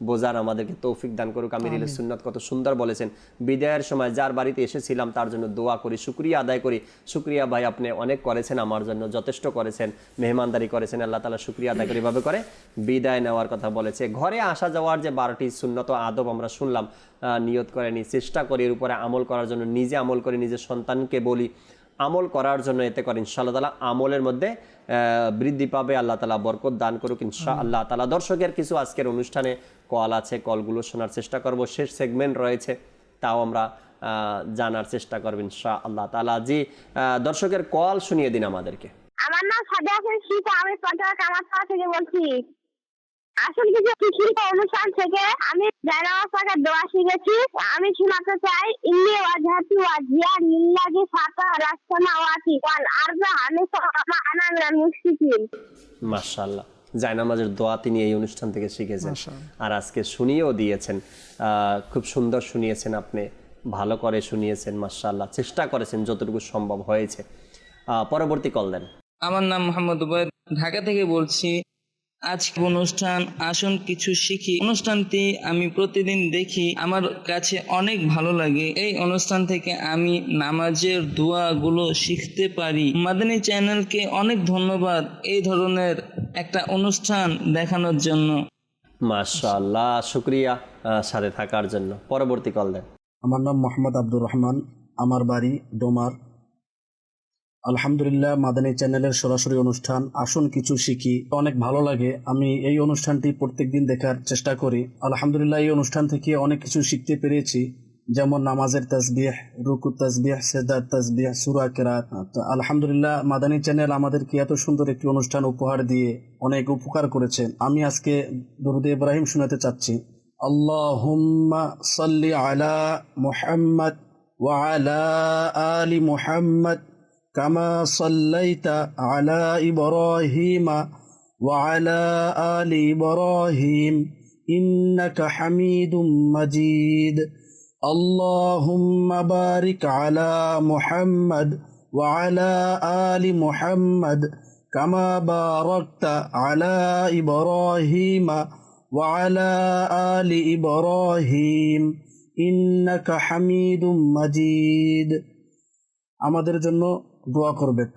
বোঝার আমাদেরকে তৌফিক দান করুক। আমিরুল সুন্নাত কত সুন্দর বলেছেন, বিদায়ের সময় যার বাড়িতে এসেছিলাম তার জন্য দোয়া করি, শুকরিয়া আদায় করি। শুকরিয়া ভাই, আপনি অনেক করেছেন, আমার জন্য যথেষ্ট করেছেন, মেহমানদারি করেছেন, আল্লাহ তাআলা শুকরিয়া আদায় করি। এভাবে করে বিদায় নেওয়ার কথা বলেছে। ঘরে আসা যাওয়ার যে 12টি সুন্নত আদব আমরা শুনলাম, নিয়ত করে নিই, চেষ্টা করি এর উপরে আমল করার জন্য, নিজে আমল করি, নিজের সন্তানকে বলি আমল করার জন্য। এতে করে ইনশাআল্লাহ তাআলা আমলের মধ্যে বৃদ্ধি পাবে। আল্লাহ তাআলা বরকত দান করুক ইনশাআল্লাহ তাআলা। দর্শকের কিছু আজকের অনুষ্ঠানে কল আছে, কলগুলো শোনার চেষ্টা করব। শেষ সেগমেন্ট রয়েছে, তাও আমরা জানার চেষ্টা করব ইনশাআল্লাহ তাআলা। জি, দর্শকের কল শুনিয়ে দিন আমাদেরকে। আমার নাম সাদিয়া শীত, আমি পঞ্চাশ কামারপাড়া থেকে বলছি। আসল কিছু শিক্ষিত অনুষ্ঠান থেকে আমি জানাওয়ার পাকে দোয়া শিখেছি। আমি শোনাতে চাই, ইন্নি ওয়াজহাতু ওয়াজহিয়া লিল্লাহি ফাতারাস সামাওয়াতি ওয়াল আরদা হানিফা ওয়া আনা মিনাল মুশরিকিন। মাশাআল্লাহ, জায়নামাজের দোয়া তিনি এই অনুষ্ঠান থেকে শিখেছেন আর আজকে শুনিয়েও দিয়েছেন। খুব সুন্দর শুনিয়েছেন, আপনি ভালো করে শুনিয়েছেন, মাশাআল্লাহ। চেষ্টা করেছেন যতটুকু সম্ভব হয়েছে। পরবর্তী কল দেন। আমার নাম মোহাম্মদ উবাইদ, ঢাকা থেকে বলছি। আজকে অনুষ্ঠান আসুন কিছু শিখি, অনুষ্ঠানটি আমি প্রতিদিন দেখি, আমার কাছে অনেক ভালো লাগে। এই অনুষ্ঠান থেকে আমি নামাজের দোয়াগুলো শিখতে পারি। মাদানী চ্যানেলকে অনেক ধন্যবাদ এই ধরনের একটা অনুষ্ঠান দেখানোর জন্য। মাশাআল্লাহ, শুকরিয়া সাথে থাকার জন্য। পরবর্তী কল দেন। আমার নাম মোহাম্মদ আব্দুর রহমান, আমার বাড়ি ডোমার। আলহামদুলিল্লাহ, মাদানী চ্যানেলের সরাসরি অনুষ্ঠান আসুন কিছু শিখি অনেক ভালো লাগে। আমি এই অনুষ্ঠানটি প্রত্যেকদিন দেখার চেষ্টা করি। আলহামদুলিল্লাহ, এই অনুষ্ঠান থেকে অনেক কিছু শিখতে পেরেছি, যেমন নামাজের তাসবিহ, রুকু তাসবিহ, সেজদার তাসবিহ, সূরা কিরাত। আলহামদুলিল্লাহ, মাদানী চ্যানেল আমাদেরকে এত সুন্দর একটি অনুষ্ঠান উপহার দিয়ে অনেক উপকার করেছেন। আমি আজকে দরুদ ইব্রাহিম শোনাতে চাচ্ছি। আল্লাহুম্মা সাল্লি আলা মুহাম্মদ ওয়া আলা আলি মুহাম্মদ কামা সাল্লাইতা আলা ইব্রাহিম ওয়া আলা আলি ইব্রাহিম ইন্নাকা হামিদুম মাজিদ। আল্লাহুম্মা বারিক আলা মুহাম্মদ ওয়া আলা আলি মুহাম্মদ কামা বারাকতা আলা ইব্রাহিম ওয়া আলা আলি ইব্রাহিম ইন্নাকা হামিদুম মাজিদ। আমাদের জন্য দোয়া করবেন।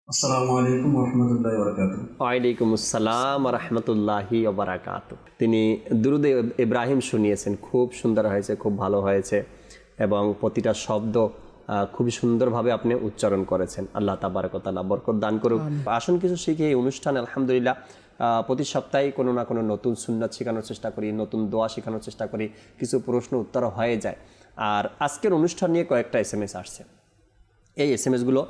আসসালামু আলাইকুম ওয়া রাহমাতুল্লাহি ওয়া বারাকাতুহু। ওয়ালাইকুম আসসালাম ওয়া রাহমাতুল্লাহি ওয়া বারাকাতুহু। তিনি দুরুদ ইব্রাহিম শুনিয়েছেন, খুব সুন্দর হয়েছে, খুব ভালো হয়েছে। এবং প্রতিটা শব্দ খুবই সুন্দরভাবে আপনি উচ্চারণ করেছেন। আল্লাহ তাবারক ওয়া তাআলা বরকত দান করুক। আসুন কিছু শিখি এই অনুষ্ঠান আলহামদুলিল্লাহ প্রতি সপ্তাহে কোনো না কোনো নতুন সুন্নাত শেখানোর চেষ্টা করি, নতুন দোয়া শেখানোর চেষ্টা করি, কিছু প্রশ্ন উত্তর হয়ে যায়। আর আজকের অনুষ্ঠান নিয়ে কয়েকটা SMS আসছে, এই SMS গুলো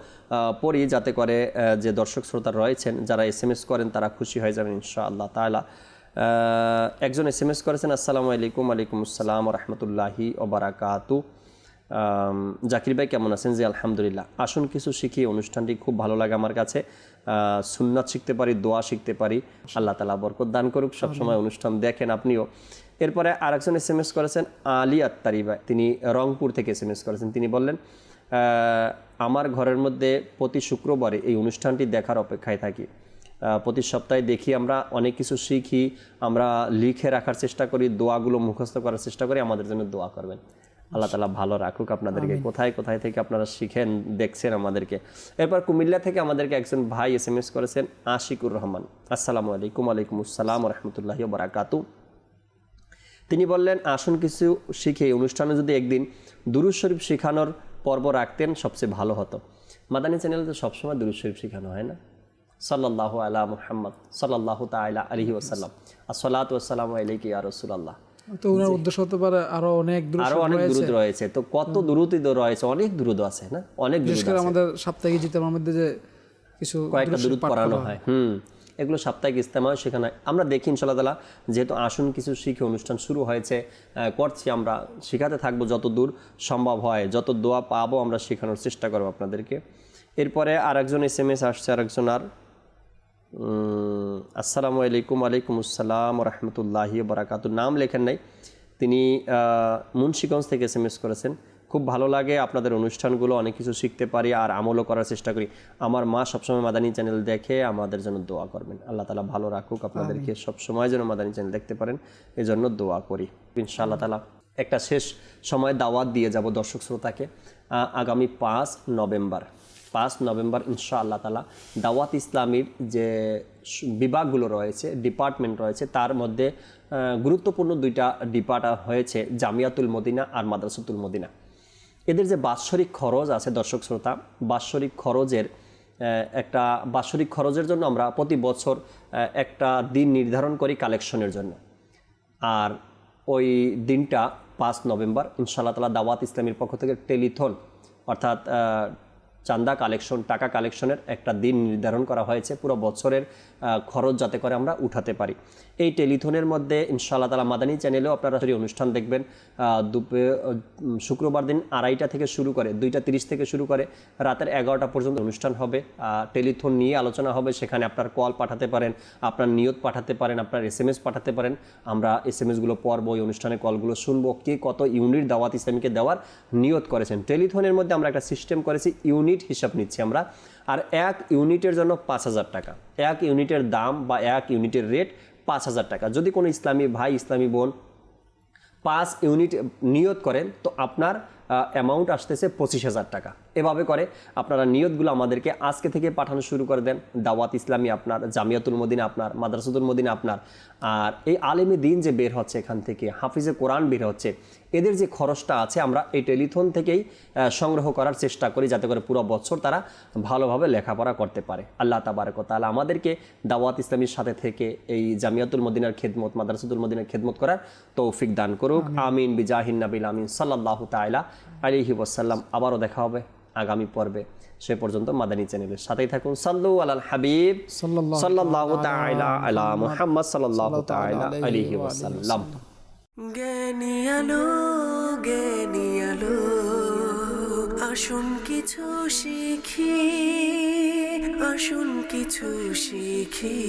পড়ি যাতে করে যে দর্শক শ্রোতা রয়েছেন যারা SMS করেন তারা খুশি হয়ে যাবেন ইনশাআল্লাহ তাআলা। একজন SMS করেছেন, আসসালামু আলাইকুম। ওয়ালাইকুম আসসালাম ওয়া রাহমাতুল্লাহি ওয়া বারাকাতু। জাকির ভাই কেমন আছেন? জি আলহামদুলিল্লাহ। আসুন কিছু শিখি অনুষ্ঠানটি খুব ভালো লাগে আমার কাছে, সুন্নাত শিখতে পারি, দোয়া শিখতে পারি। আল্লাহ তাআলা বরকত দান করুক। সবসময় অনুষ্ঠান দেখেন আপনিও। এরপরে আরেকজন SMS করেছেন আলী আত্তারি ভাই, তিনি রংপুর থেকে SMS করেছেন। তিনি বললেন, আমার ঘরের মধ্যে প্রতি শুক্রবারে এই অনুষ্ঠানটি দেখার অপেক্ষায় থাকি। প্রতি সপ্তাহে দেখি, আমরা অনেক কিছু শিখি, আমরা লিখে রাখার চেষ্টা করি, দোয়াগুলো মুখস্থ করার চেষ্টা করি। আমাদের জন্য দোয়া করবেন। আল্লাহ তাআলা ভালো রাখুক আপনাদেরকে। কোথায় কোথায় থেকে আপনারা শিখেন, দেখছেন আমাদেরকে। এরপর কুমিল্লা থেকে আমাদেরকে একজন ভাই SMS করেছেন, আশিকুর রহমান। আসসালামু আলাইকুম। ওয়ালাইকুম আসসালাম ওয়া রাহমাতুল্লাহি ওয়া বারাকাতু। তিনি বললেন, আসুন কিছু শিখে এই অনুষ্ঠানে যদি একদিন দুরূদ শরীফ শেখানোর পর্ব রাখতেন সবচেয়ে ভালো হতো। মাদানী চ্যানেলে তো সবসময় দুরূদ শরীফ শেখানো হয় না? সাল্লাল্লাহু আলা মুহাম্মদ সাল্লাল্লাহু তাআলা আলাইহি ওয়াসাল্লাম, আসসালাতু ওয়াসসালামু আলাইকা ইয়া রাসূলুল্লাহ। তো ওনার উদ্দেশ্য হতে পারে আরো অনেক দুরূদ রয়েছে। তো কত দুরূদই তো রয়েছে, অনেক দুরূদ আছে না, অনেক দুরূদ আছে। আমাদের সাপ্তাহিক ইজতেমার মধ্যে যে কিছু কয়েকটা দুরূদ পড়ানো হয়, এগুলো সাপ্তাহিক ইজতেমা সেখানে আমরা দেখি ইনশাআল্লাহ তাআলা। যেহেতু আসুন কিছু শিখে অনুষ্ঠান শুরু হয়েছে, করছি, আমরা শেখাতে থাকবো যত দূর সম্ভব হয়, যত দোয়া পাবো আমরা শেখানোর চেষ্টা করবো আপনাদেরকে। এরপরে আরেকজন SMS আসছে, আরেকজন আর আসসালামু আলাইকুম। ওয়ালাইকুম আসসালাম ওয়া রাহমাতুল্লাহি ওয়া বারাকাতু। নাম লেখেন নাই, তিনি মুন্সিগঞ্জ থেকে SMS করেছেন। খুব ভালো লাগে আপনাদের অনুষ্ঠানগুলো, অনেক কিছু শিখতে পারি আর আমলও করার চেষ্টা করি। আমার মা সবসময় মাদানী চ্যানেল দেখে, আমাদের জন্য দোয়া করবেন। আল্লাহ তাআলা ভালো রাখুক আপনাদেরকে, সবসময় যেন মাদানী চ্যানেল দেখতে পারেন, এই জন্য দোয়া করি ইনশাআল্লাহ তাআলা। একটা শেষ সময় দাওয়াত দিয়ে যাব দর্শক শ্রোতাকে। আগামী 5 নভেম্বর ইনশাআল্লাহ তাআলা দাওয়াত ইসলামীর যে বিভাগগুলো রয়েছে, ডিপার্টমেন্ট রয়েছে, তার মধ্যে গুরুত্বপূর্ণ 2টা ডিপার্টমেন্ট হয়েছে, জামিয়াতুল মদিনা আর মাদ্রাসাতুল মদিনা। এদের যে বাৎসরিক খরচ আছে দর্শক শ্রোতা, বাৎসরিক খরচের জন্য আমরা প্রতি বছর একটা দিন নির্ধারণ করি কালেকশনের জন্য। আর ওই দিনটা 5 নভেম্বর ইনশাআল্লাহ তাআলা দাওয়াত ইসলামীর পক্ষ থেকে টেলিথন অর্থাৎ চান্দা কালেকশন, টাকা কালেকশনের একটা দিন নির্ধারণ করা হয়েছে, পুরো বছরের খরচ যাতে করে আমরা উঠাতে পারি। এই টেলিথনের মধ্যে ইনশাআল্লাহ তাআলা মাদানী চ্যানেলেও আপনারা অনুষ্ঠান দেখবেন। শুক্রবার দিন 2:30 থেকে শুরু করে 2:30 থেকে শুরু করে রাতের 11টা পর্যন্ত অনুষ্ঠান হবে। টেলিথন নিয়ে আলোচনা হবে, সেখানে আপনার কল পাঠাতে পারেন, আপনার নিয়ত পাঠাতে পারেন, আপনার SMS পাঠাতে পারেন। আমরা SMS-গুলো পড়ব, এই অনুষ্ঠানে কলগুলো শুনবো, কে কত ইউনিট দাওয়াত ইসলামীকে দেওয়ার নিয়ত করেছেন। টেলিথনের মধ্যে আমরা একটা সিস্টেম করেছি, ইউনিট হিসাব নিচ্ছি আমরা। আর 1 ইউনিটের জন্য 5,000 টাকা, 1 ইউনিটের দাম বা 1 ইউনিটের রেট 5,000 টাকা। যদি কোনো ইসলামী ভাই, ইসলামী বোন 5 ইউনিট নিয়ত করেন তো আপনার অ্যামাউন্ট আসতেছে 25,000 টাকা। এভাবে করে আপনারা নিয়তগুলো আমাদেরকে আজকে থেকে পাঠানো শুরু করে দেন। দাওয়াত ইসলামী আপনার, জামিয়াতুল মদিনা আপনার, মাদ্রাসাতুল মদিনা আপনার। আর এই আলেমে দিন যে বের হচ্ছে এখান থেকে, হাফিজে কোরআন বের হচ্ছে, এদের যে খরচটা আছে আমরা এই টেলিথন থেকেই সংগ্রহ করার চেষ্টা করি, যাতে করে পুরো বছর তারা ভালোভাবে লেখাপড়া করতে পারে। আল্লাহ তাবারক ওয়া তাআলা আমাদেরকে দাওয়াত ইসলামীর সাথে থেকে এই জামিয়াতুল মদিনার খেদমত, মাদ্রাসাতুল মদিনার খেদমত করার তৌফিক দান করুক। আমিন বিজাহিন নাবিল আমিন সাল্লাল্লাহু তাআলা আলাইহি ওয়াসাল্লাম। আবারও দেখা হবে আগামী পর্বে। সে পর্যন্ত মাদানী চ্যানেলের সাথেই থাকুন। সাল্লু আলাল হাবিব সাল্লাল্লাহু তাআলা আলা মুহাম্মদ সাল্লাল্লাহু তাআলা আলাইহি ওয়াসাল্লাম। জ্ঞানী আলো আসুন কিছু শিখি, আসুন কিছু শিখি।